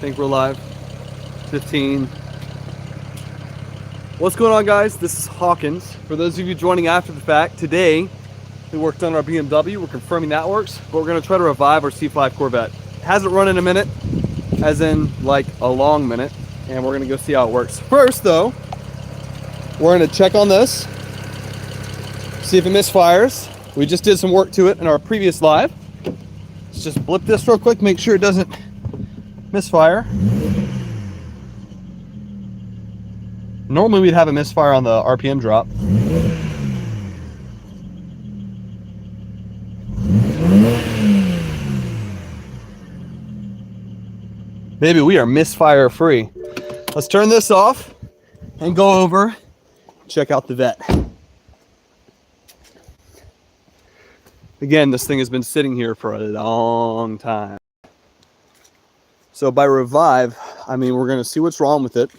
think we're live. 15. What's going on, guys? This is Hawkins. For those of you joining after the fact, today we worked on our BMW. We're confirming that works, but we're going to try to revive our C5 Corvette. It hasn't run in a minute, as in like a long minute, and we're going to go see how it works. First, though, we're going to check on this, see if it misfires. We just did some work to it in our previous live. Let's just blip this real quick, make sure it doesn't misfire. Normally we'd have a misfire on the RPM drop. Maybe we are misfire free. Let's turn this off and go over, check out the Vette. Again, this thing has been sitting here for a long time. So by revive, I mean we're gonna see what's wrong with it.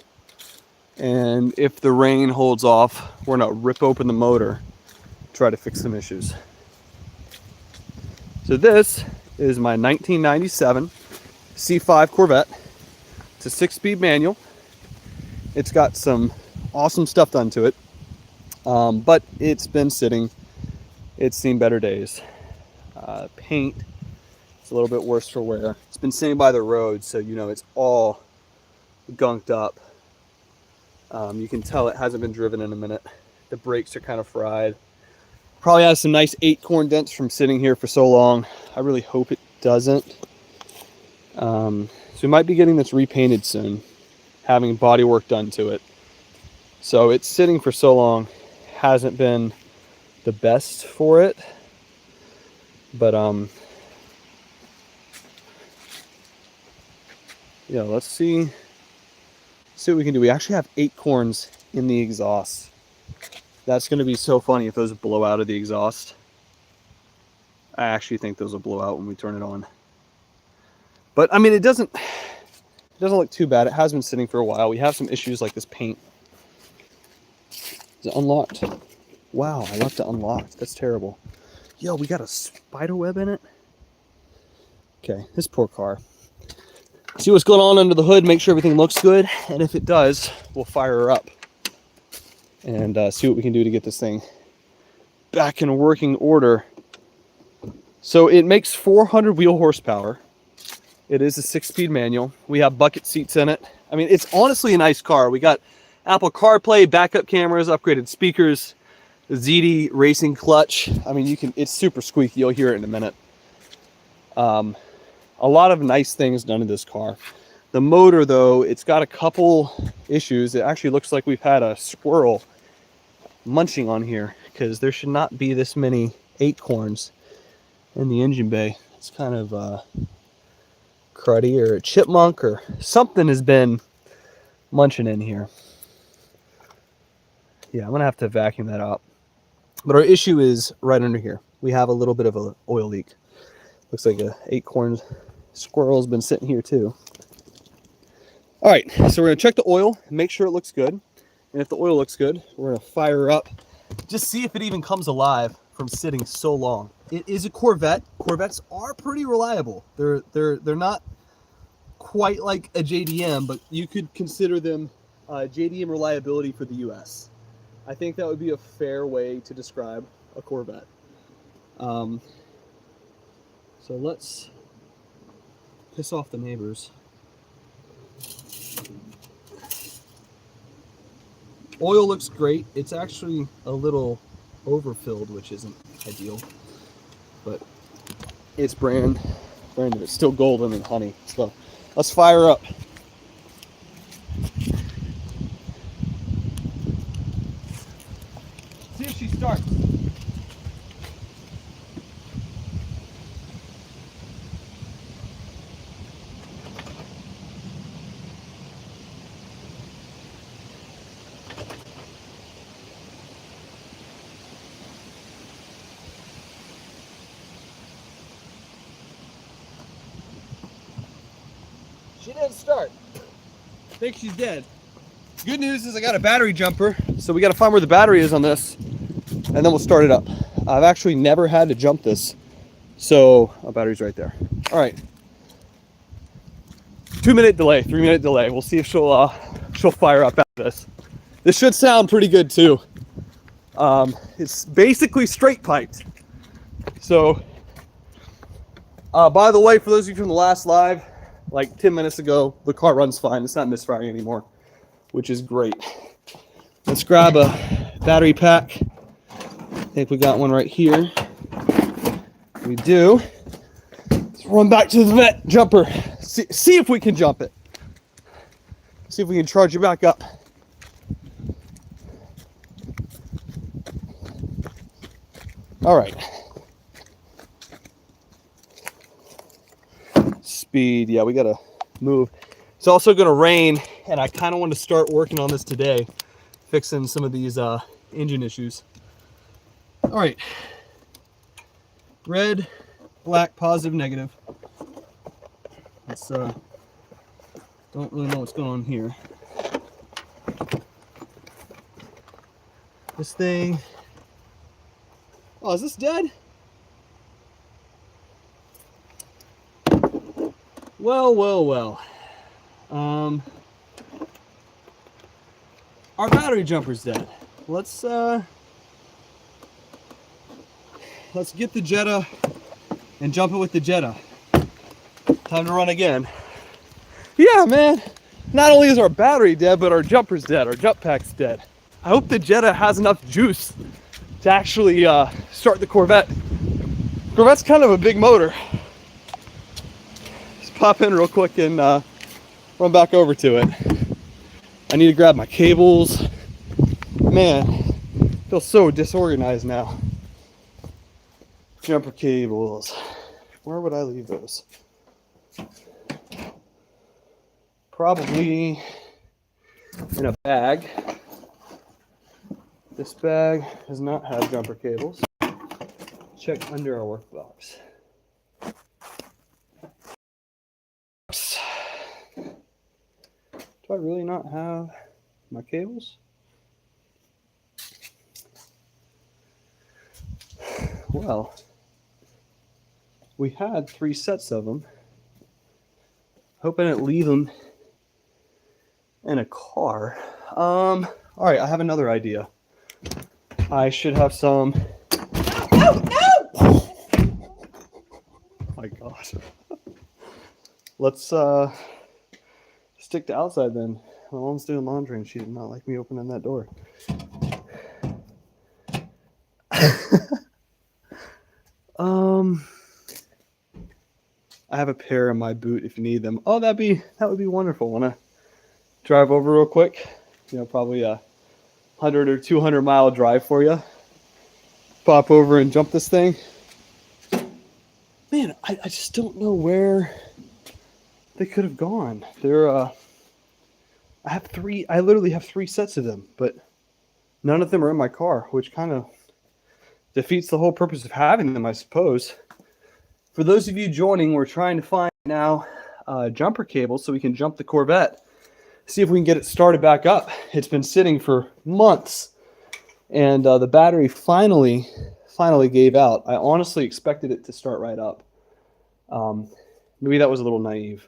And if the rain holds off, we're gonna rip open the motor, try to fix some issues. So this is my 1997 C5 Corvette. It's a 6-speed manual. It's got some awesome stuff done to it, but it's been sitting. It's seen better days. Paint is a little bit worse for wear. It's been sitting by the road, so you know it's all gunked up. You can tell it hasn't been driven in a minute. The brakes are kind of fried. Probably has some nice 8-corn dents from sitting here for so long. I really hope it doesn't. So we might be getting this repainted soon, having body work done to it. So it's sitting for so long, hasn't been the best for it. But yeah, let's see what we can do. We actually have 8 corns in the exhaust. That's going to be so funny if those blow out of the exhaust. I actually think those will blow out when we turn it on. But I mean, it doesn't look too bad. It has been sitting for a while. We have some issues like this paint. Is it unlocked? Wow, I left it unlocked. That's terrible. Yo, we got a spider web in it. Okay, this poor car. See what's going on under the hood, make sure everything looks good, and if it does, we'll fire her up and see what we can do to get this thing back in working order. So it makes 400 wheel horsepower. It is a 6-speed manual. We have bucket seats in it. I mean, it's honestly a nice car. We got Apple CarPlay, backup cameras, upgraded speakers, the ZD racing clutch. I mean, it's super squeaky. You'll hear it in a minute. A lot of nice things done to this car. The motor, though, it's got a couple issues. It actually looks like we've had a squirrel munching on here, because there should not be this many acorns in the engine bay. It's kind of cruddy, or a chipmunk or something has been munching in here. Yeah, I'm gonna have to vacuum that out. But our issue is right under here. We have a little bit of an oil leak. Looks like a 8-corn squirrel's been sitting here too. All right, so we're gonna check the oil, make sure it looks good. And if the oil looks good, we're gonna fire up, just see if it even comes alive from sitting so long. It is a Corvette. Corvettes are pretty reliable. They're not quite like a JDM, but you could consider them JDM reliability for the US. I think that would be a fair way to describe a Corvette. So let's piss off the neighbors. Oil looks great. It's actually a little overfilled, which isn't ideal, but it's brand new. It's still golden and honey. So let's fire up. See if she starts. She didn't start. I think she's dead. Good news is I got a battery jumper, so we got to find where the battery is on this, and then we'll start it up. I've actually never had to jump this, so our battery's right there. All right. 2-minute delay, 3-minute delay. We'll see if she'll fire up after this. This should sound pretty good too. It's basically straight piped. So, by the way, for those of you from the last live, like 10 minutes ago, the car runs fine. It's not misfiring anymore, which is great. Let's grab a battery pack. I think we got one right here. We do. Let's run back to the vet jumper. See if we can jump it. See if we can charge it back up. All right. Speed. Yeah, we got to move. It's also going to rain, and I kind of want to start working on this today, fixing some of these engine issues. All right. Red, black, positive, negative. Let's don't really know what's going on here. This thing. Oh, is this dead? Well. Our battery jumper's dead. Let's get the Jetta and jump it with the Jetta. Time to run again. Yeah, man. Not only is our battery dead, but our jumper's dead. Our jump pack's dead. I hope the Jetta has enough juice to actually start the Corvette. Corvette's kind of a big motor. Just pop in real quick and run back over to it. I need to grab my cables. Man, I feel so disorganized now. Jumper cables. Where would I leave those? Probably in a bag. This bag does not have jumper cables. Check under our workbox. Do I really not have my cables? Well, we had 3 sets of them. Hope I didn't leave them in a car. All right, I have another idea. I should have some. No! Oh my gosh. Let's stick to outside then. My mom's doing laundry and she did not like me opening that door. I have a pair in my boot if you need them. Oh, that would be wonderful. Want to drive over real quick? You know, probably a 100 or 200 mile drive for you. Pop over and jump this thing. Man, I just don't know where they could have gone. They're I literally have 3 sets of them, but none of them are in my car, which kind of defeats the whole purpose of having them, I suppose. For those of you joining, we're trying to find now jumper cables so we can jump the Corvette. See if we can get it started back up. It's been sitting for months, and the battery finally gave out. I honestly expected it to start right up. Maybe that was a little naive,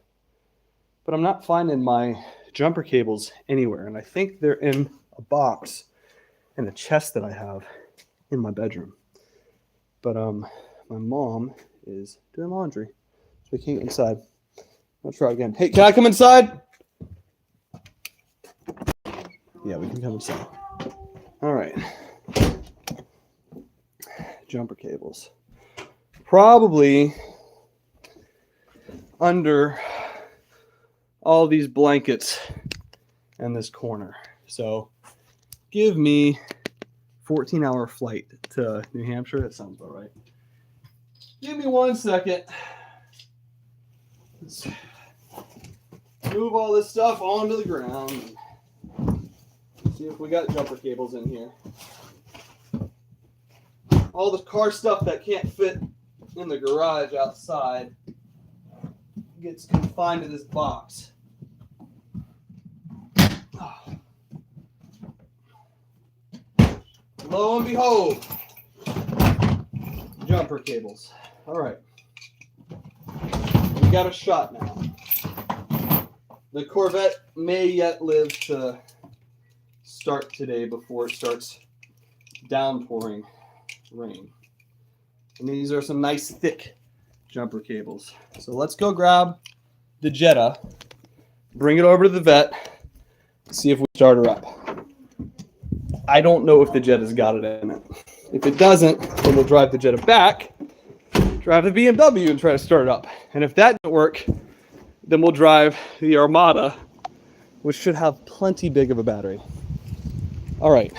but I'm not finding my jumper cables anywhere, and I think they're in a box in a chest that I have in my bedroom. But my mom is doing laundry, so we can't get inside. I'll try again. Hey, can I come inside? Yeah, we can come inside. All right. Jumper cables. Probably under all these blankets in this corner. So give me 14-hour flight to New Hampshire. That sounds about right. Give me 1 second. Let's move all this stuff onto the ground. See if we got jumper cables in here. All the car stuff that can't fit in the garage outside gets confined to this box. Lo and behold, jumper cables. All right, we got a shot now. The Corvette may yet live to start today before it starts downpouring rain. And these are some nice thick jumper cables. So let's go grab the Jetta, bring it over to the Vette, see if we start her up. I don't know if the Jetta's got it in it. If it doesn't, then we'll drive the Jetta back, drive the BMW and try to start it up. And if that doesn't work, then we'll drive the Armada, which should have plenty big of a battery. All right,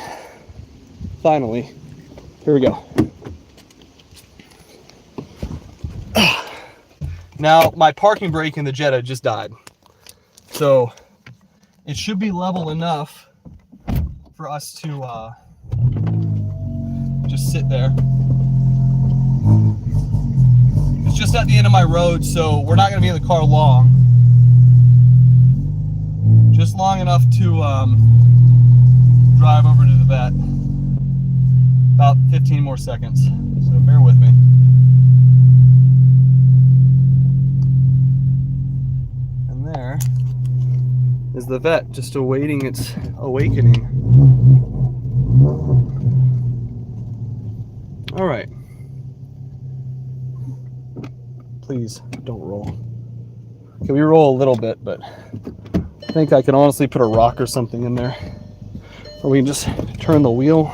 finally, here we go. Now, my parking brake in the Jetta just died. So it should be level enough for us to just sit there. It's just at the end of my road, so we're not gonna be in the car long. Just long enough to drive over to the Vette. About 15 more seconds, so bear with me. And there is the Vette just awaiting its awakening. All right. Please don't roll. Okay, we roll a little bit, but I think I can honestly put a rock or something in there. Or we can just turn the wheel.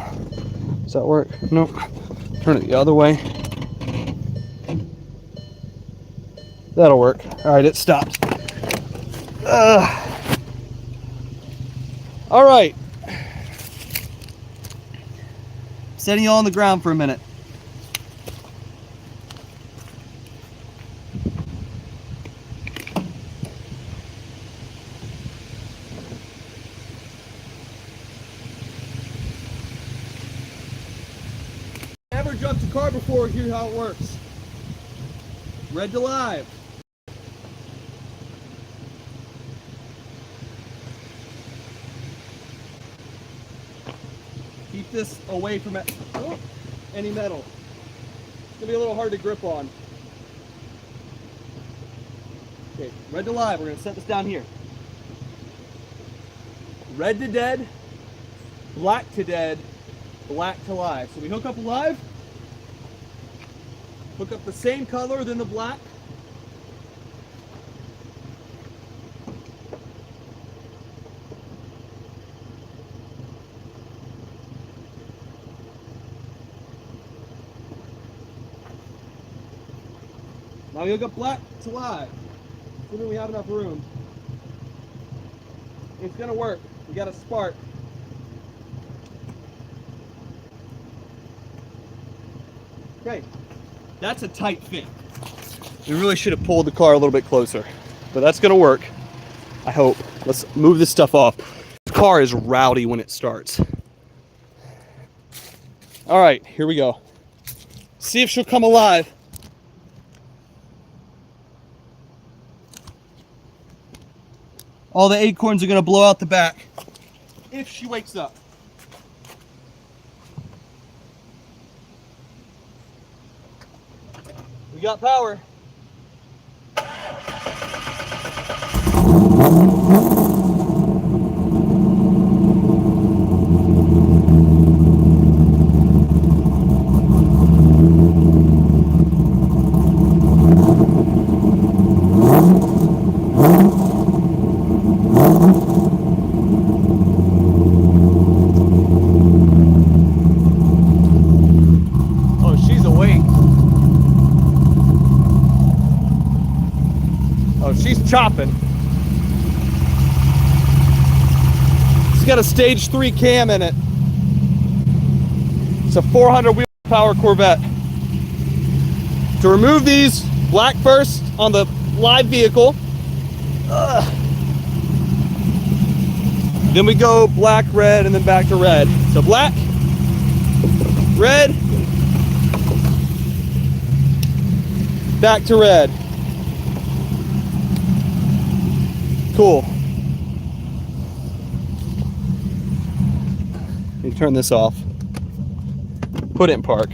Does that work? Nope. Turn it the other way. That'll work. All right, it stopped. All right. Setting you all on the ground for a minute. Never jumped a car before, here's how it works. Red to live. Keep this away from any metal. It's gonna be a little hard to grip on. Okay, red to live, we're gonna set this down here. Red to dead, black to dead, black to live. So we hook up live, hook up the same color than the black. Now we hook up black to live. Assuming we have enough room. It's gonna work. We got a spark. Okay, that's a tight fit. We really should have pulled the car a little bit closer, but that's gonna work, I hope. Let's move this stuff off. The car is rowdy when it starts. All right, here we go. See if she'll come alive. All the acorns are gonna blow out the back if she wakes up. We got power. Chopping. It's got a stage 3 cam in it. It's a 400 wheel power Corvette. To remove these, black first on the live vehicle. Then we go black, red, and then back to red. So black, red, back to red. Cool. You turn this off. Put it in park.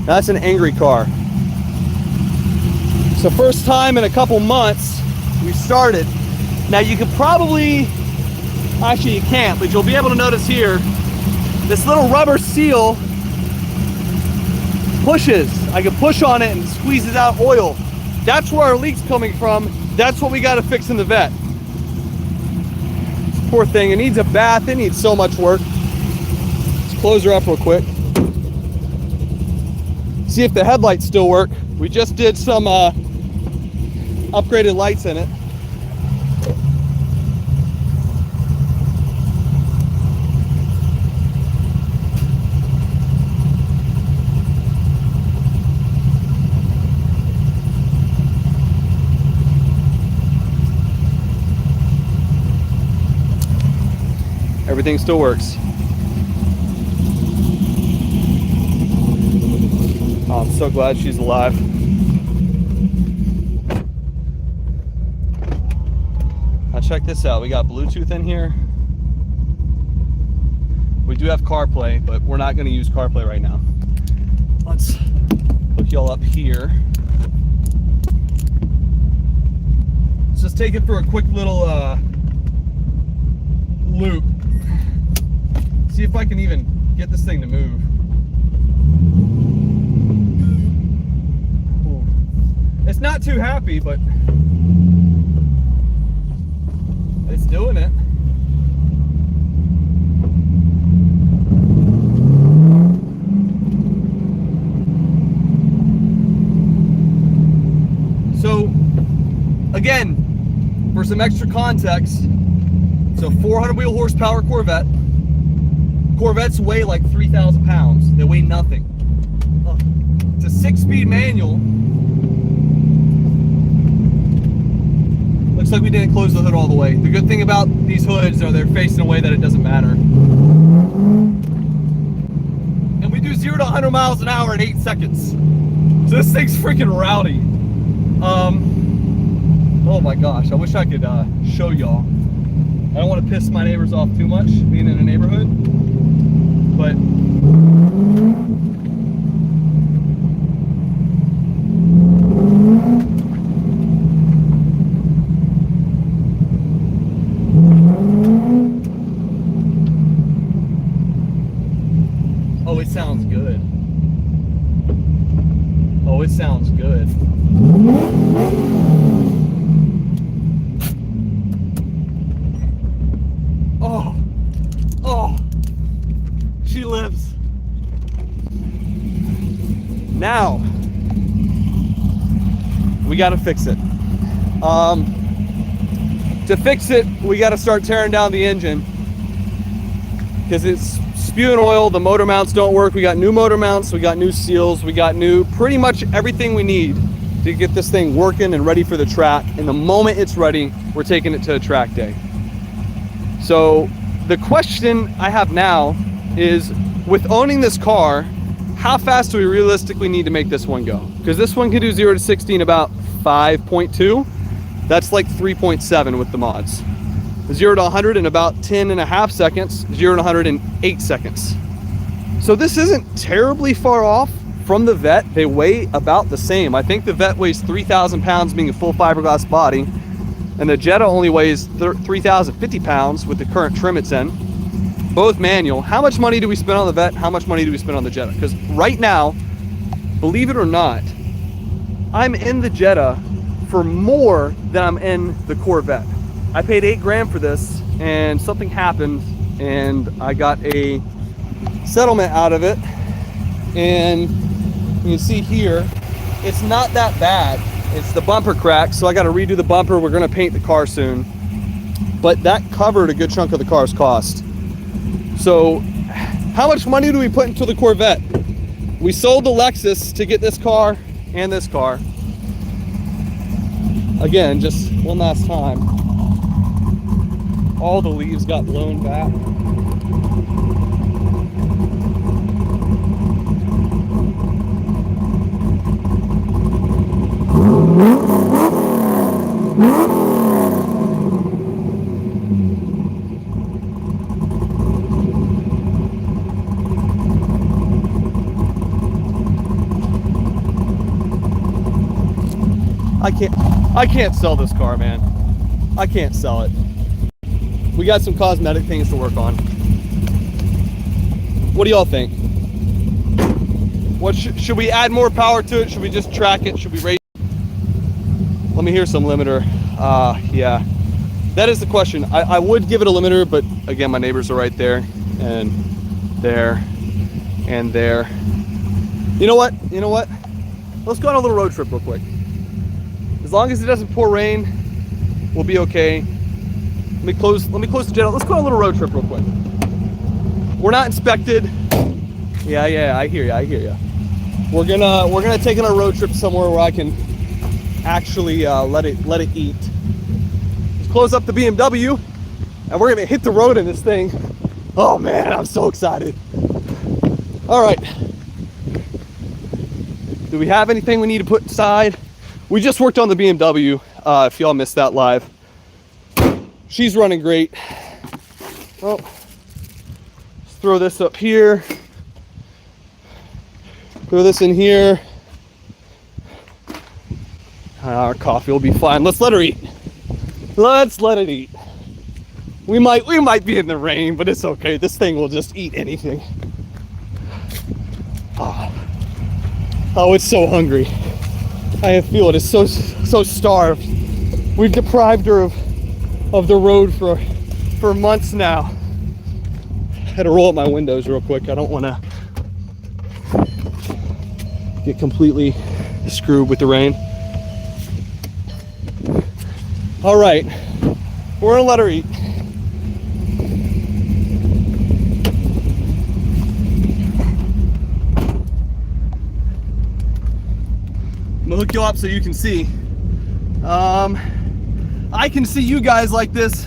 That's an angry car. So first time in a couple months, we started. Now you could probably, actually you can't, but you'll be able to notice here, this little rubber seal pushes. I can push on it and squeezes out oil. That's where our leak's coming from. That's what we got to fix in the Vette. This poor thing, it needs a bath. It needs so much work. Let's close her up real quick. See if the headlights still work. We just did some upgraded lights in it. Everything still works. Oh, I'm so glad she's alive. Now check this out. We got Bluetooth in here. We do have CarPlay, but we're not going to use CarPlay right now. Let's hook y'all up here. Let's just take it for a quick little loop. See if I can even get this thing to move. Ooh. It's not too happy, but it's doing it. So, again, for some extra context, so 400 wheel horsepower Corvette. Corvettes weigh like 3,000 pounds. They weigh nothing. It's a 6-speed manual. Looks like we didn't close the hood all the way. The good thing about these hoods are they're faced in a way that it doesn't matter. And we do 0 to 100 miles an hour in 8 seconds. So this thing's freaking rowdy. Oh my gosh, I wish I could show y'all. I don't want to piss my neighbors off too much being in a neighborhood, but oh, it sounds good. Oh, it sounds good. Oh, oh, she lives. Now, we got to fix it. To fix it, we got to start tearing down the engine because it's spewing oil. The motor mounts don't work. We got new motor mounts. We got new seals. We got new, pretty much everything we need to get this thing working and ready for the track. And the moment it's ready, we're taking it to a track day. So the question I have now is, with owning this car, how fast do we realistically need to make this one go? Because this one can do 0 to 60 in about 5.2. That's like 3.7 with the mods. 0 to 100 in about 10.5 seconds, 0 to 100 in 8 seconds. So this isn't terribly far off from the Vette. They weigh about the same. I think the Vette weighs 3,000 pounds being a full fiberglass body, and the Jetta only weighs 3,050 pounds with the current trim it's in. Both manual. How much money do we spend on the Vette? How much money do we spend on the Jetta? Because right now, believe it or not, I'm in the Jetta for more than I'm in the Corvette. I paid $8 grand for this, and something happened, and I got a settlement out of it. And you can see here, it's not that bad. It's the bumper crack, so I got to redo the bumper. We're going to paint the car soon, but that covered a good chunk of the car's cost. So how much money do we put into the Corvette? We sold the Lexus to get this car and this car. Again, just one last time. All the leaves got blown back. I can't sell this car, man. I can't sell it. We got some cosmetic things to work on. What do y'all think? What should we add more power to it? Should we just track it? Should we raise it? Let me hear some limiter. Yeah, that is the question. I would give it a limiter, but again, my neighbors are right there and there and there. You know what? You know what? Let's go on a little road trip real quick. As long as it doesn't pour rain, we'll be okay. Let me close the jet. Let's go on a little road trip real quick. We're not inspected. Yeah, I hear you. We're gonna take on a road trip somewhere where I can actually let it eat. Let's close up the BMW, and we're gonna hit the road in this thing. Oh man, I'm so excited. All right. Do we have anything we need to put inside? We just worked on the BMW. If y'all missed that live, she's running great. Oh, let's throw this up here. Throw this in here. Our coffee will be fine. Let's let her eat. Let's let it eat. We might be in the rain, but it's okay. This thing will just eat anything. Oh, it's so hungry. I feel it. It's so starved. We've deprived her of the road for months now. I had to roll up my windows real quick. I don't want to get completely screwed with the rain. All right, we're gonna let her eat. I'm gonna hook you up so you can see. I can see you guys like this.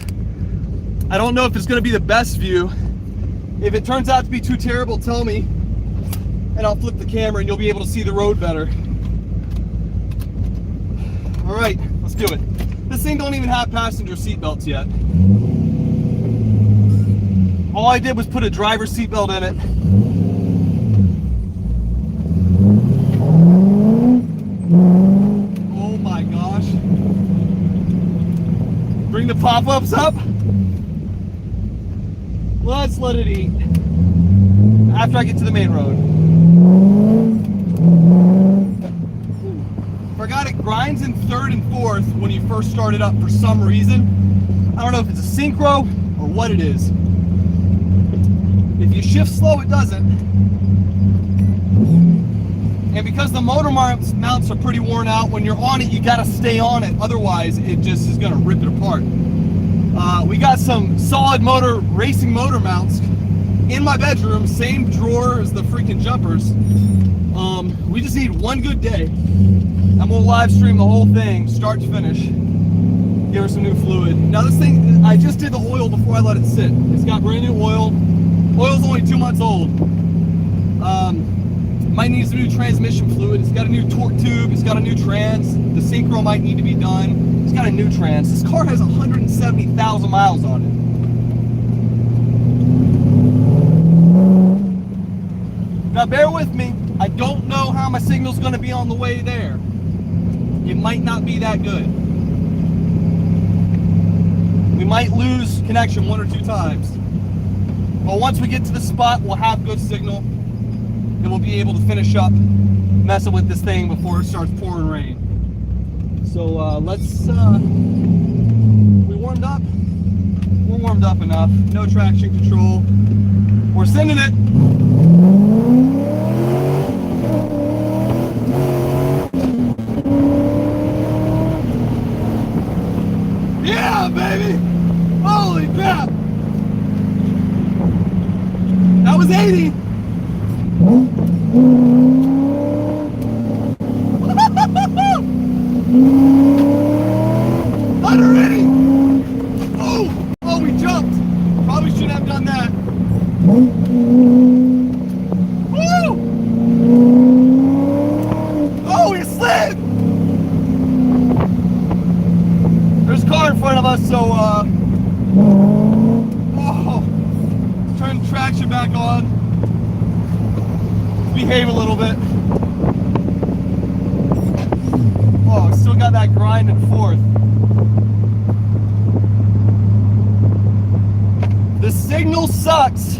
I don't know if it's gonna be the best view. If it turns out to be too terrible, tell me, and I'll flip the camera and you'll be able to see the road better. All right, let's do it. This thing don't even have passenger seat belts yet. All I did was put a driver's seat belt in it. Oh my gosh. Bring the pop-ups up. Let's let it eat after I get to the main road. Forgot it grinds in third and fourth when you first start it up for some reason. I don't know if it's a synchro or what it is. If you shift slow, it doesn't. And because the motor mounts are pretty worn out, when you're on it, you gotta stay on it. Otherwise, it just is gonna rip it apart. We got some solid motor, racing motor mounts in my bedroom, same drawer as the freaking jumpers. We just need one good day. I'm gonna live stream the whole thing, start to finish. Give her some new fluid. Now this thing, I just did the oil before I let it sit. It's got brand new oil. Oil's only 2 months old. Might need some new transmission fluid. It's got a new torque tube. It's got a new trans. The synchro might need to be done. It's got a new trans. This car has 170,000 miles on it. Now bear with me. I don't know how my signal's going to be on the way there. It might not be that good. We might lose connection 1 or 2 times. But once we get to the spot, we'll have good signal. And we'll be able to finish up messing with this thing before it starts pouring rain. So let's, we warmed up? We're warmed up enough. No traction control. We're sending it. Yeah, baby! Holy crap! That was 80! Oh, we jumped. Probably shouldn't have done that. Woo! Oh, we slid. There's a car in front of us, so let's turn the traction back on. Behave a little bit. Oh, still got that grind and forth. The signal sucks.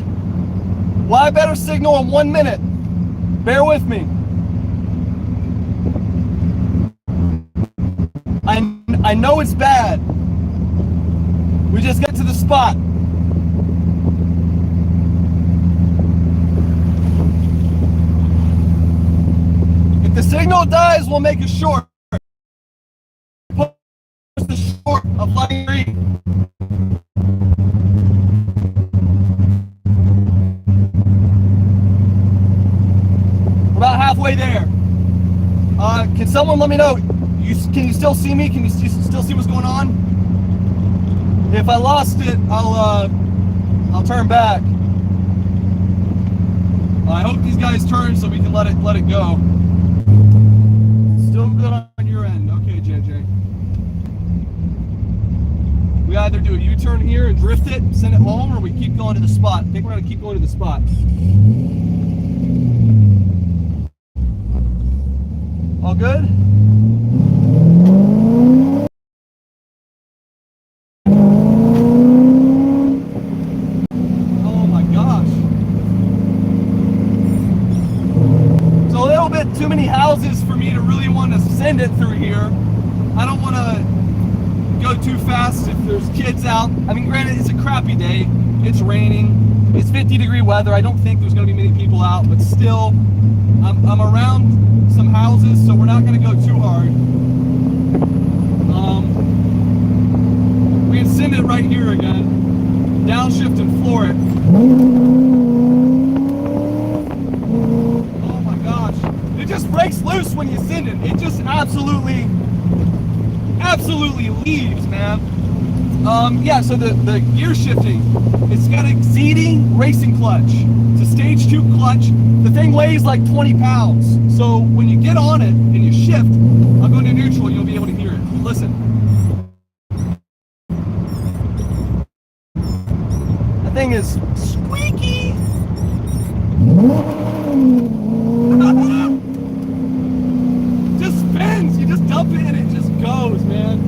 We'll have better signal in 1 minute. Bear with me. I know it's bad. We just get to the spot. If the signal dies, we'll make it short. Push the short of light green. We're about halfway there. Can someone let me know? Can you still see me? Can you still see what's going on? If I lost it, I'll turn back. I hope these guys turn so we can let it go. Still good on your end. Okay, JJ. We either do a U-turn here and drift it, send it home, or we keep going to the spot. I think we're gonna keep going to the spot. All good? Oh my gosh. It's a little bit too many houses for me to really want to send it through here. I don't want to go too fast if there's kids out. I mean, granted, it's a crappy day. It's raining. It's 50-degree weather. I don't think there's going to be many people out, but still, I'm around some houses, so we're not going to go too hard. We can send it right here again. Downshift and floor it. Oh my gosh. It just breaks loose when you send it. It just absolutely leaves, man. Yeah, so the gear shifting, it's got a ZD racing clutch. It's a stage 2 clutch. The thing weighs like 20 pounds. So when you get on it and you shift, I'll go into neutral, you'll be able to hear it. Listen. That thing is squeaky. Just spins. You just dump it and it just goes, man.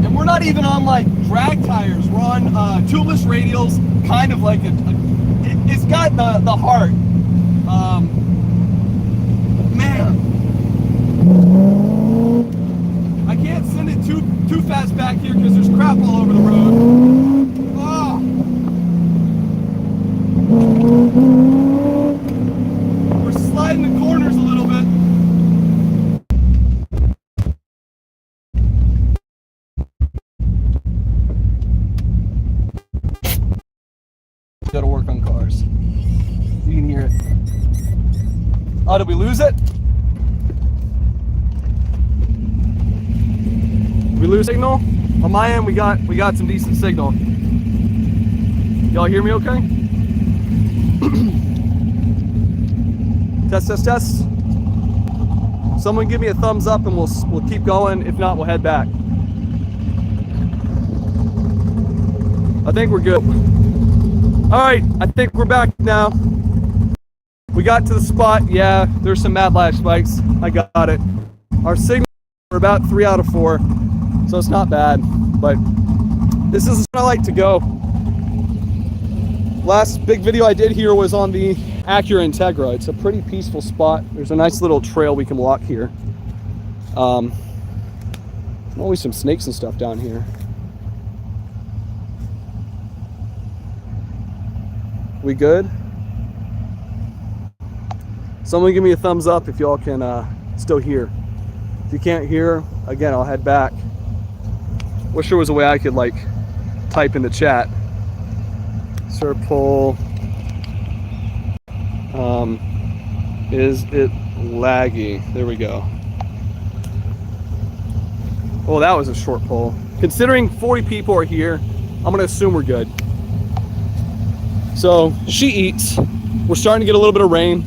And we're not even on like drag tires. We're on tubeless radials, kind of like it's got the heart. Man, I can't send it too fast back here because there's crap all over the road. Oh. We're sliding the corners a little bit. Gotta work on cars. You can hear it. Oh, did we lose it? Did we lose signal? On my end, we got some decent signal. Y'all hear me okay? Test. Someone give me a thumbs up and we'll keep going. If not, we'll head back. I think we're good. All right, I think we're back now. We got to the spot. Yeah, there's some mad lag spikes. I got it. Our signal are about 3 out of 4, so it's not bad. But this is where I like to go. Last big video I did here was on the Acura Integra. It's a pretty peaceful spot. There's a nice little trail we can walk here. Always some snakes and stuff down here. We good? Someone give me a thumbs up if y'all can still hear. If you can't hear, again, I'll head back. Wish there was a way I could like type in the chat. Serpol. Is it laggy? There we go. Oh, that was a short poll. Considering 40 people are here, I'm gonna assume we're good. So she eats. We're starting to get a little bit of rain.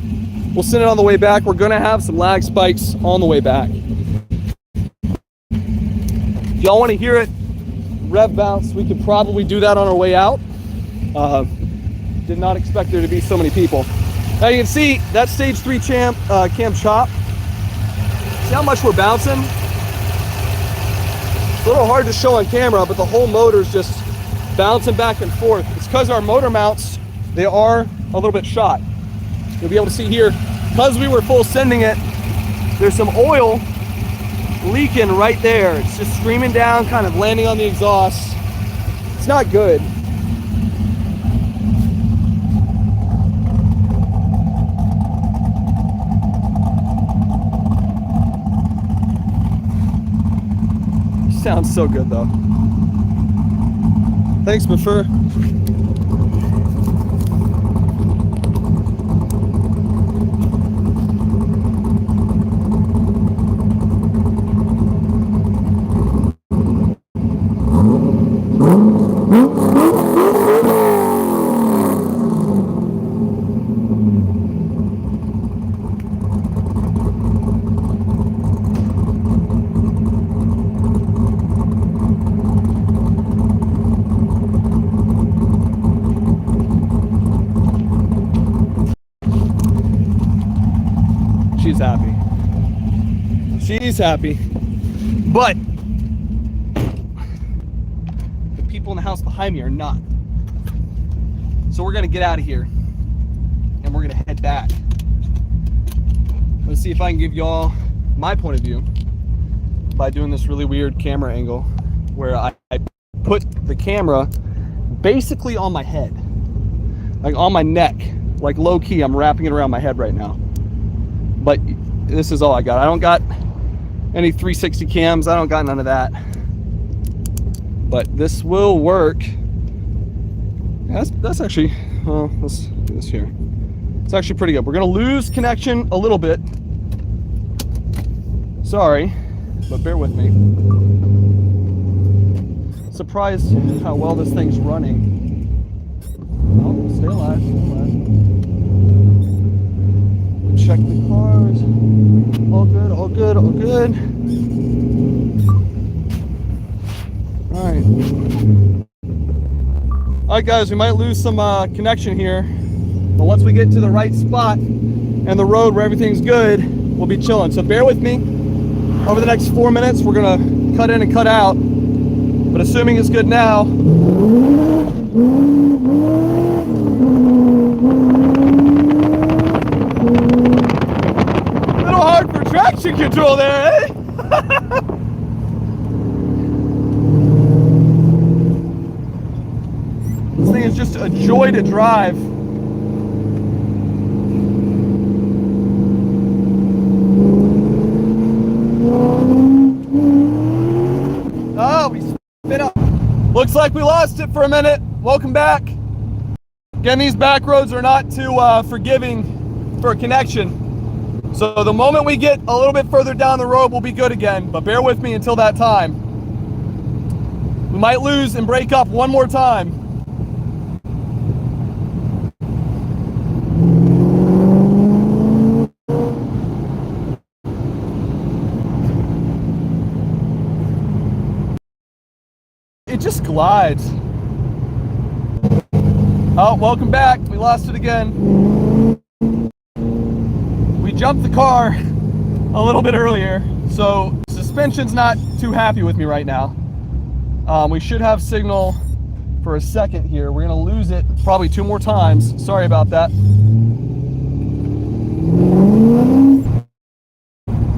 We'll send it on the way back. We're gonna have some lag spikes on the way back. If y'all want to hear it rev bounce, we could probably do that on our way out. Did not expect there to be so many people. Now you can see that stage 3 cam chop. See how much we're bouncing? It's a little hard to show on camera, but the whole motor's just bouncing back and forth. It's because our motor mounts, they are a little bit shot. You'll be able to see here, because we were full sending it, there's some oil leaking right there. It's just streaming down, kind of landing on the exhaust. It's not good. Sounds so good though. Thanks, Mafur. She's happy. She's happy. But the people in the house behind me are not. So we're gonna get out of here and we're gonna head back. Let's see if I can give y'all my point of view by doing this really weird camera angle where I put the camera basically on my head, like on my neck, like low key. I'm wrapping it around my head right now. But this is all I got. I don't got any 360 cams. I don't got none of that. But this will work. Yeah, that's actually, well, let's do this here. It's actually pretty good. We're gonna lose connection a little bit. Sorry, but bear with me. Surprised how well this thing's running. Oh, stay alive, stay alive. Check the cars. All good, all good, all good. All right. All right, guys, we might lose some connection here, but once we get to the right spot and the road where everything's good, we'll be chilling. So bear with me. Over the next 4 minutes, we're gonna cut in and cut out, but assuming it's good now, traction control there, eh? This thing is just a joy to drive. Oh, we spin up. Looks like we lost it for a minute. Welcome back. Again, these back roads are not too forgiving for a connection. So the moment we get a little bit further down the road, we'll be good again, but bear with me until that time. We might lose and break up one more time. It just glides. Oh, welcome back. We lost it again. Jumped the car a little bit earlier, so suspension's not too happy with me right now. We should have signal for a second here. We're gonna lose it probably 2 more times. Sorry about that.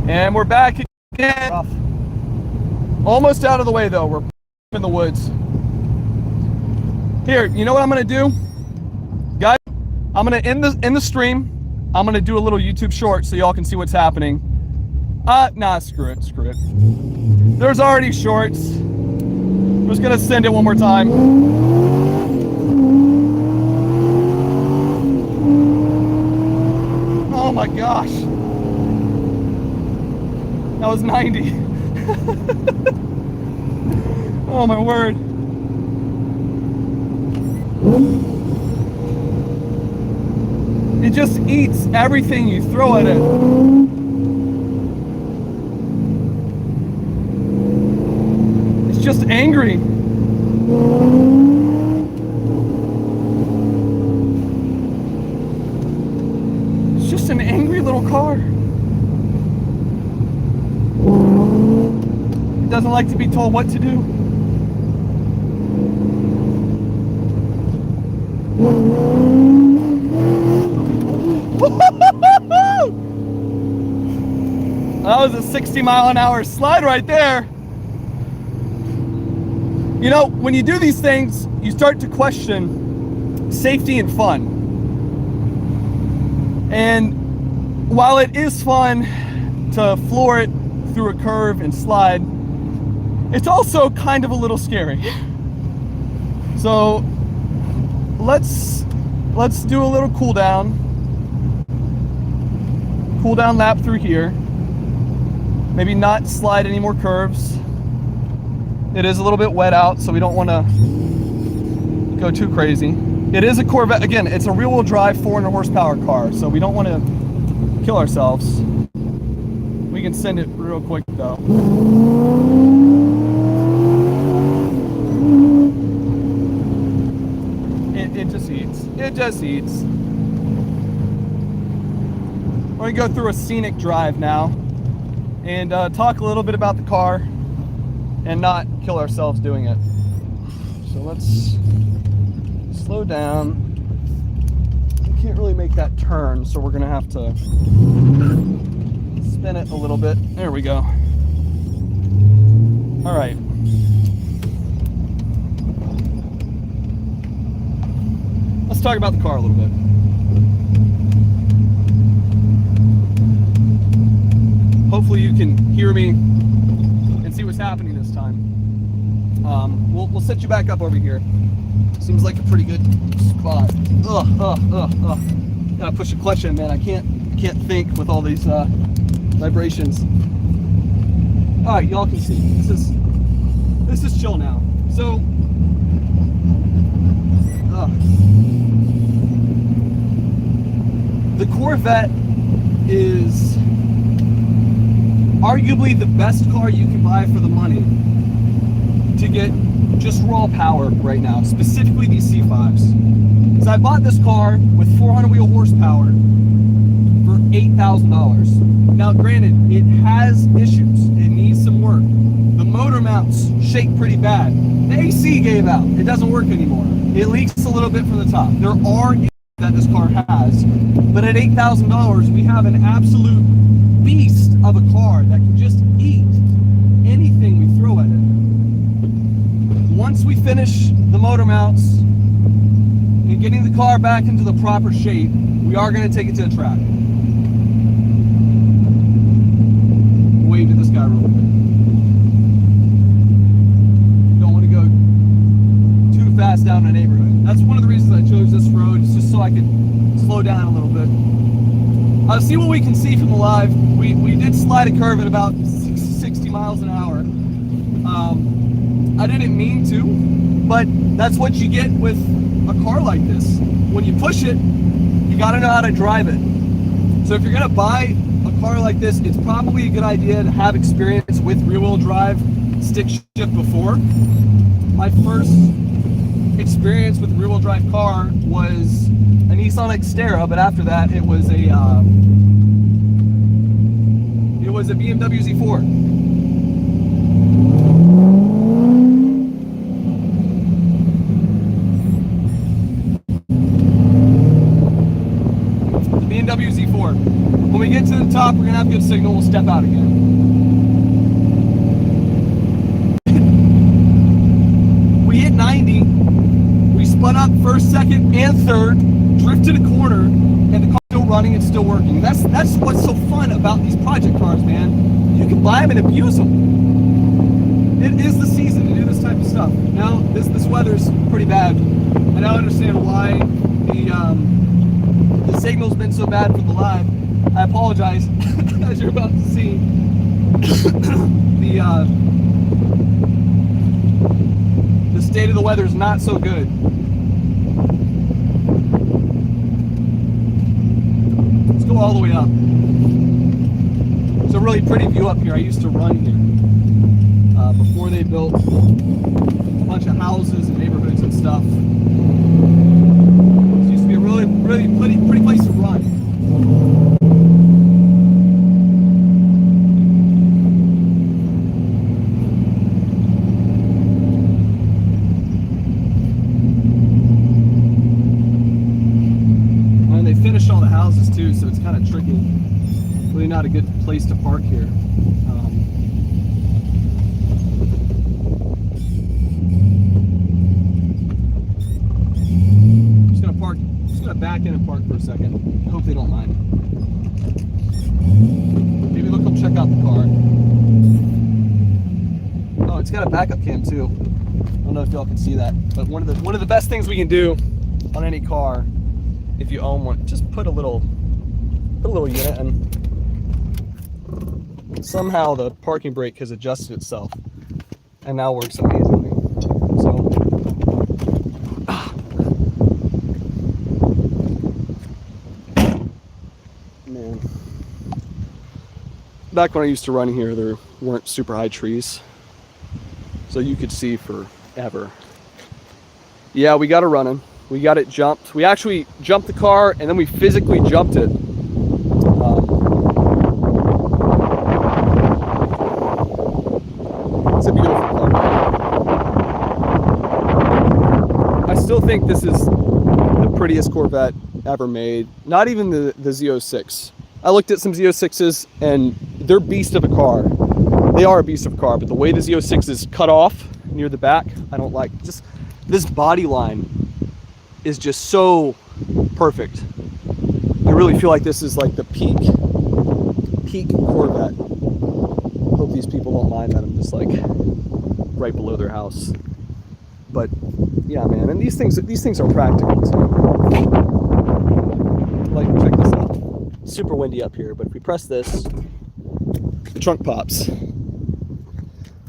And we're back again. Almost out of the way though. We're in the woods. Here, you know what I'm gonna do, guys? I'm gonna end the stream. I'm gonna do a little YouTube short so y'all can see what's happening. Nah, screw it. There's already shorts. I'm just gonna send it one more time. Oh my gosh. That was 90. Oh my word. It just eats everything you throw at it. It's just angry. It's just an angry little car. It doesn't like to be told what to do. That was a 60-mile-an-hour slide right there. You know, when you do these things, you start to question safety and fun. And while it is fun to floor it through a curve and slide, it's also kind of a little scary. So let's do a little cool down lap through here. Maybe not slide any more curves. It is a little bit wet out, so we don't want to go too crazy. It is a Corvette. Again, it's a rear-wheel drive 400 horsepower car, so we don't want to kill ourselves. We can send it real quick though. It just eats. It just eats. We're gonna go through a scenic drive now and talk a little bit about the car and not kill ourselves doing it. So let's slow down. We can't really make that turn, so we're gonna have to spin it a little bit. There we go. All right. Let's talk about the car a little bit. Hopefully you can hear me and see what's happening this time. We'll set you back up over here. Seems like a pretty good spot. Gotta push a clutch in, man. I can't think with all these vibrations. All right, y'all can see. This is chill now. So, the Corvette is arguably the best car you can buy for the money to get just raw power right now, specifically these C5s. So I bought this car with 400 wheel horsepower for $8,000. Now granted, it has issues. It needs some work. The motor mounts shake pretty bad. The AC gave out. It doesn't work anymore. It leaks a little bit from the top. There are issues that this car has, but at $8,000 we have an absolute beast of a car that can just eat anything we throw at it. Once we finish the motor mounts and getting the car back into the proper shape, we are going to take it to the track. Wave to this guy real quick. Don't want to go too fast down in the neighborhood. That's one of the reasons I chose this road, is just so I could slow down a little bit. See what we can see from the live. We did slide a curve at about 60 miles an hour. I didn't mean to, but that's what you get with a car like this. When you push it, you gotta know how to drive it. So if you're gonna buy a car like this, it's probably a good idea to have experience with rear-wheel drive stick shift before. My first experience with a rear-wheel drive car was a Nissan Xterra, but after that it was a BMW Z4. The BMW Z4. When we get to the top, we're gonna have good signal. We'll step out again. We hit 90. We spun up first, second, and third. Drifted a corner, and the car's still running and still working. That's what's so fun about these project cars, man. You can buy them and abuse them. It is the season to do this type of stuff. Now, this weather's pretty bad. I don't understand why the signal's been so bad for the live. I apologize, as you're about to see. The state of the weather is not so good. Go all the way up. It's a really pretty view up here. I used to run here before they built a bunch of houses and neighborhoods and stuff. It used to be a really pretty place to run. houses too, so it's kind of tricky. Really not a good place to park here. Just gonna back in and park for a second. Hope they don't mind. Maybe they'll come check out the car. Oh, it's got a backup cam too. I don't know if y'all can see that, but one of the best things we can do on any car, if you own one, just put a little unit, and somehow the parking brake has adjusted itself and now works amazingly. So man, back when I used to run here, there weren't super high trees, so you could see forever. Yeah, we got it running. We got it jumped. We actually jumped the car and then we physically jumped it. It's a beautiful car. I still think this is the prettiest Corvette ever made. Not even the Z06. I looked at some Z06s and they're beast of a car. They are a beast of a car, but the way the Z06 is cut off near the back, I don't like. Just this body line is just so perfect. I really feel like this is like the peak Corvette. Hope these people don't mind that I'm just like right below their house. But yeah, man, and these things are practical too. Like, check this out. Super windy up here, but if we press this, the trunk pops.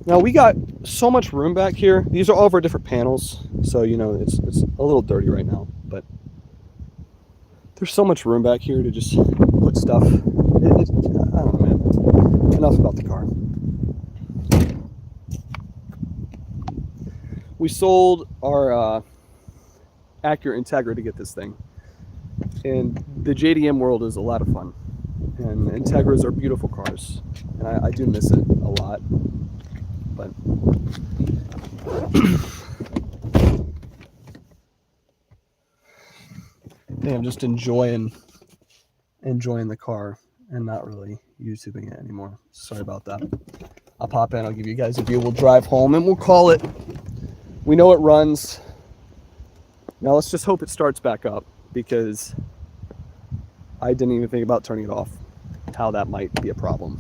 Now we got so much room back here. These are all of our different panels, so you know it's a little dirty right now, but there's so much room back here to just put stuff. I don't know, man. Enough about the car. We sold our Acura Integra to get this thing, and the JDM world is a lot of fun, and Integras are beautiful cars, and I do miss it a lot. But yeah, I'm just enjoying the car and not really YouTubing it anymore. Sorry about that. I'll pop in, I'll give you guys a view. We'll drive home and we'll call it. We know it runs. Now let's just hope it starts back up, because I didn't even think about turning it off, how that might be a problem.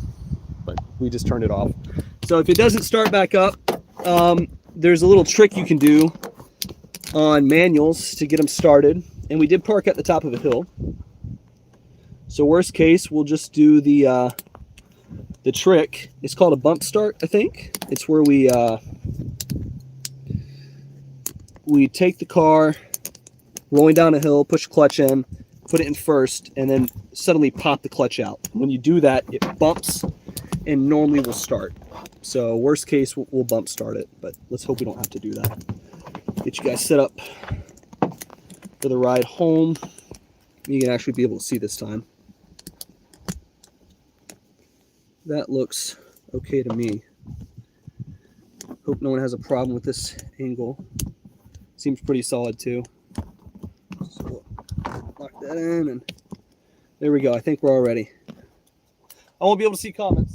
But we just turned it off. So if it doesn't start back up, there's a little trick you can do on manuals to get them started. And we did park at the top of a hill. So worst case, we'll just do the trick. It's called a bump start, I think. It's where we take the car, rolling down a hill, push clutch in, put it in first, and then suddenly pop the clutch out. When you do that, it bumps and normally will start. So worst case, we'll bump start it, but let's hope we don't have to do that. Get you guys set up for the ride home. You can actually be able to see this time. That looks okay to me. Hope no one has a problem with this angle. Seems pretty solid too. So lock that in, and there we go. I think we're all ready. I won't be able to see comments.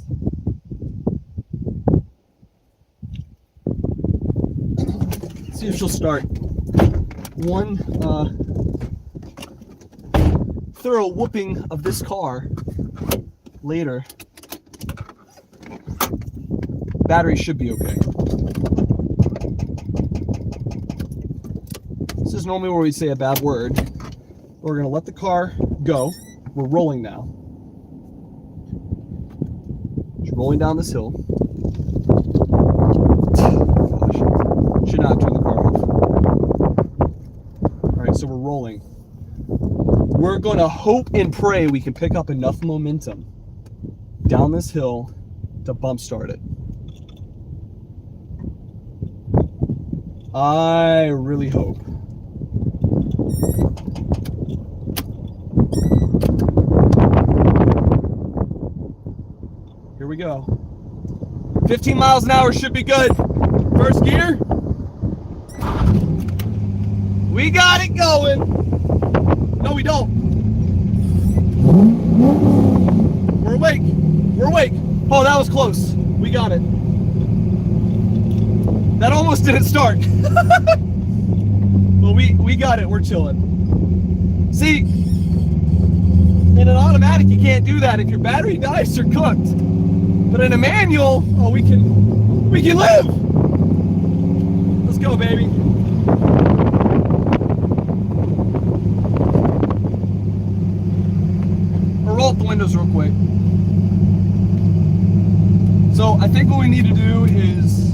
Let's see if she'll start. One thorough whooping of this car later. Battery should be okay. This is normally where we say a bad word. We're gonna let the car go. We're rolling now. Just rolling down this hill. Gosh, should not turn the car off. All right, so we're rolling. We're gonna hope and pray we can pick up enough momentum down this hill to bump start it. I really hope. Here we go. 15 miles an hour should be good. First gear. We got it going. No, we don't. awake. We're awake. Oh, that was close. We got it. That almost didn't start. Well, we got it. We're chilling. See, in an automatic, you can't do that. If your battery dies, you're cooked. But in a manual, oh, we can live. Let's go, baby. We'll roll up the windows real quick. So I think what we need to do is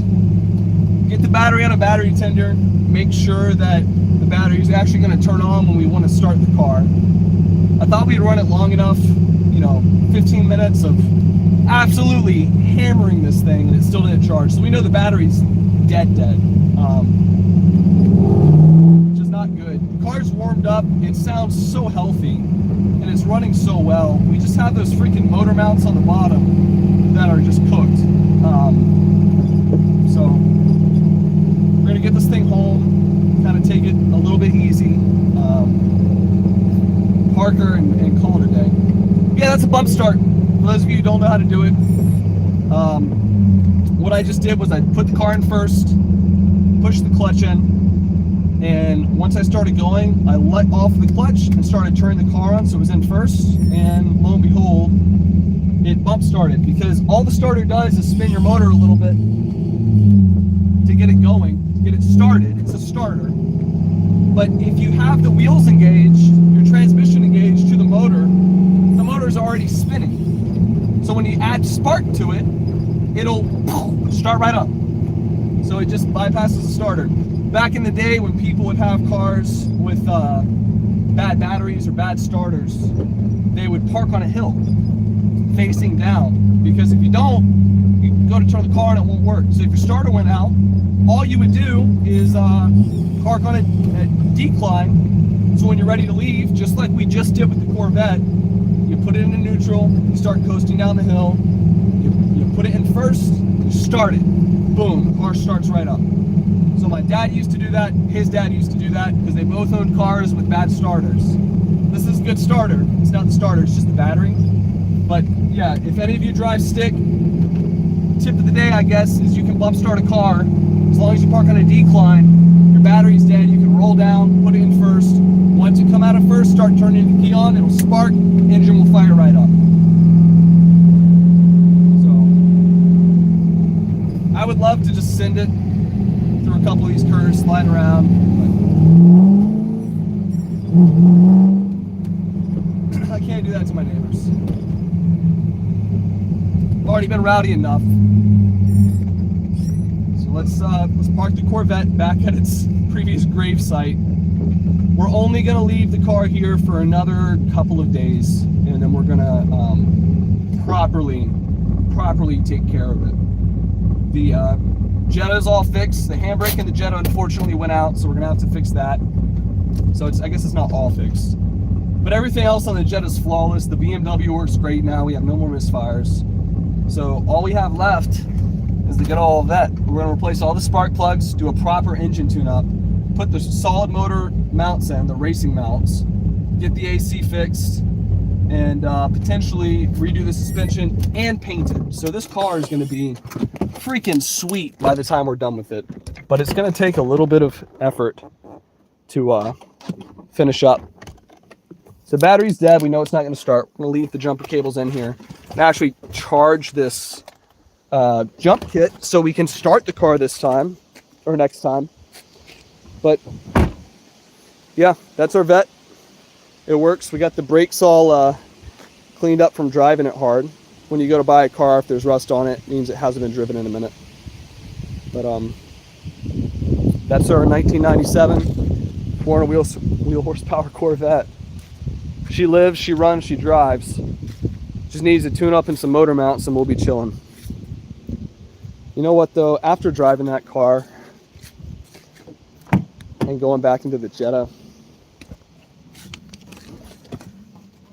get the battery on a battery tender, make sure that the battery is actually going to turn on when we want to start the car. I thought we'd run it long enough, 15 minutes of absolutely hammering this thing, and it still didn't charge. So we know the battery's dead, which is not good. The car's warmed up, it sounds so healthy, and it's running so well. We just have those freaking motor mounts on the bottom that are just cooked. So we're gonna get this thing home, kind of take it a little bit easy, Parker, and call it a day. Yeah, that's a bump start. For those of you who don't know how to do it, what I just did was I put the car in first, pushed the clutch in, and once I started going, I let off the clutch and started turning the car on so it was in first, and lo and behold, it bump started, because all the starter does is spin your motor a little bit to get it going, to get it started. It's a starter. But if you have the wheels engaged, your transmission engaged to the motor's already spinning. So when you add spark to it, it'll start right up. So it just bypasses the starter. Back in the day when people would have cars with bad batteries or bad starters, they would park on a hill facing down, because if you don't, you go to turn the car and it won't work. So if your starter went out, all you would do is park on a decline. So when you're ready to leave, just like we just did with the Corvette, you put it into neutral, you start coasting down the hill, you put it in first, you start it, boom, the car starts right up. So my dad used to do that, his dad used to do that, because they both owned cars with bad starters. This is a good starter. It's not the starter, it's just the battery. But yeah, if any of you drive stick, tip of the day, I guess, is you can bump start a car. As long as you park on a decline, your battery's dead, you can roll down, put it in first. Once you come out of first, start turning the key on, it'll spark, engine will fire right up. So, I would love to just send it through a couple of these curves, slide around. But I can't do that to my neighbors. I've already been rowdy enough. So let's park the Corvette back at its previous grave site. We're only gonna leave the car here for another couple of days, and then we're gonna properly take care of it. The Jetta's all fixed. The handbrake in the Jetta unfortunately went out, so we're gonna have to fix that. So I guess it's not all fixed, but everything else on the Jetta's flawless. The BMW works great now. We have no more misfires. So all we have left is to get all of that. We're gonna replace all the spark plugs, do a proper engine tune-up, put the solid motor mounts in, the racing mounts, get the AC fixed, and potentially redo the suspension and paint it. So this car is gonna be freaking sweet by the time we're done with it. But it's gonna take a little bit of effort to finish up. So battery's dead, we know it's not gonna start. We're gonna leave the jumper cables in here and actually charge this jump kit so we can start the car this time, or next time. But yeah, that's our Vette. It works. We got the brakes all cleaned up from driving it hard. When you go to buy a car, if there's rust on it, it means it hasn't been driven in a minute. But that's our 1997 400 wheel horsepower Corvette. She lives, she runs, she drives. Just needs to tune up and some motor mounts and we'll be chilling. You know what though, after driving that car and going back into the Jetta,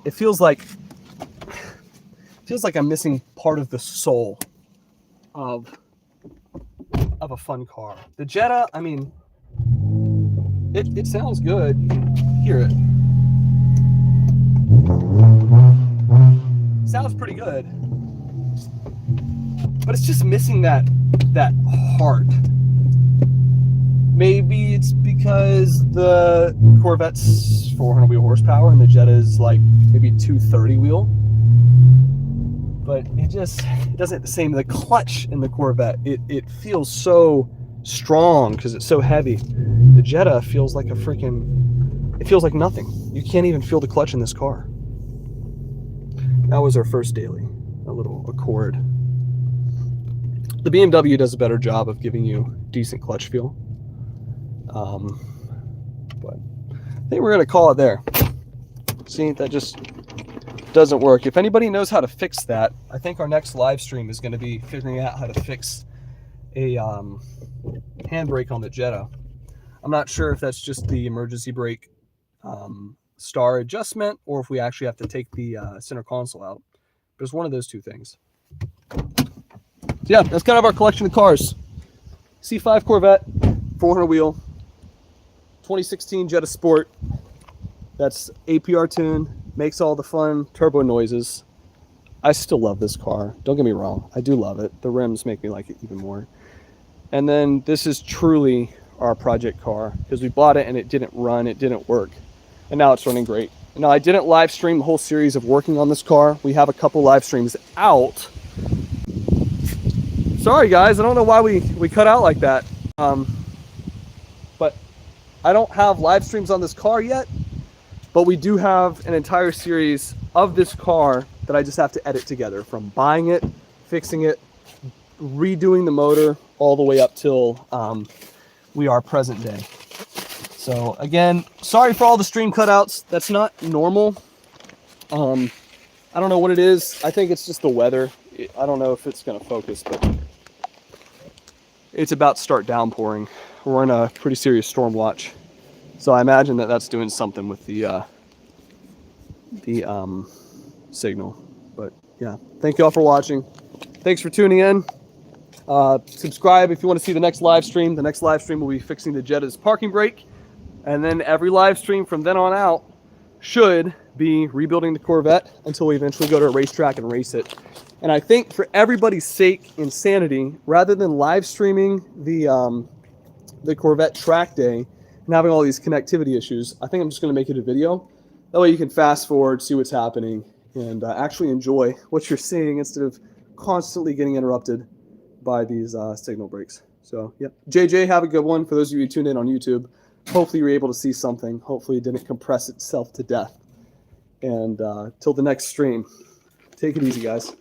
it feels like I'm missing part of the soul of a fun car. The Jetta, I mean, it sounds good. You can hear it. sounds pretty good, but it's just missing that heart. Maybe it's because the Corvette's 400 wheel horsepower and the Jetta is like maybe 230 wheel. But it doesn't the same. The clutch in the Corvette, it feels so strong because it's so heavy. The Jetta feels like it feels like nothing. You can't even feel the clutch in this car. That was our first daily, a little Accord. The BMW does a better job of giving you decent clutch feel. But I think we're going to call it there. See, that just doesn't work. If anybody knows how to fix that, I think our next live stream is going to be figuring out how to fix a handbrake on the Jetta. I'm not sure if that's just the emergency brake star adjustment or if we actually have to take the center console out. But it's one of those two things. So yeah, that's kind of our collection of cars. C5 Corvette, 400 wheel, 2016 Jetta Sport. That's APR tune, makes all the fun turbo noises. I still love this car. Don't get me wrong. I do love it. The rims make me like it even more. And then this is truly our project car because we bought it and it didn't run. It didn't work. And now it's running great. Now, I didn't live stream the whole series of working on this car. We have a couple live streams out. Sorry, guys. I don't know why we cut out like that. But I don't have live streams on this car yet. But we do have an entire series of this car that I just have to edit together, from buying it, fixing it, redoing the motor, all the way up till we are present day. So again, sorry for all the stream cutouts. That's not normal. I don't know what it is. I think it's just the weather. I don't know if it's going to focus, but it's about to start downpouring. We're in a pretty serious storm watch. So I imagine that that's doing something with the signal. But yeah, thank you all for watching. Thanks for tuning in. Subscribe if you want to see the next live stream. The next live stream will be fixing the Jetta's parking brake. And then every live stream from then on out should be rebuilding the Corvette until we eventually go to a racetrack and race it. And I think for everybody's sake and sanity, rather than live streaming the Corvette track day and having all these connectivity issues, I think I'm just going to make it a video. That way you can fast forward, see what's happening, and actually enjoy what you're seeing instead of constantly getting interrupted by these signal breaks. So, yeah. JJ, have a good one. For those of you who tuned in on YouTube, hopefully you're able to see something. Hopefully it didn't compress itself to death. And till the next stream, take it easy, guys.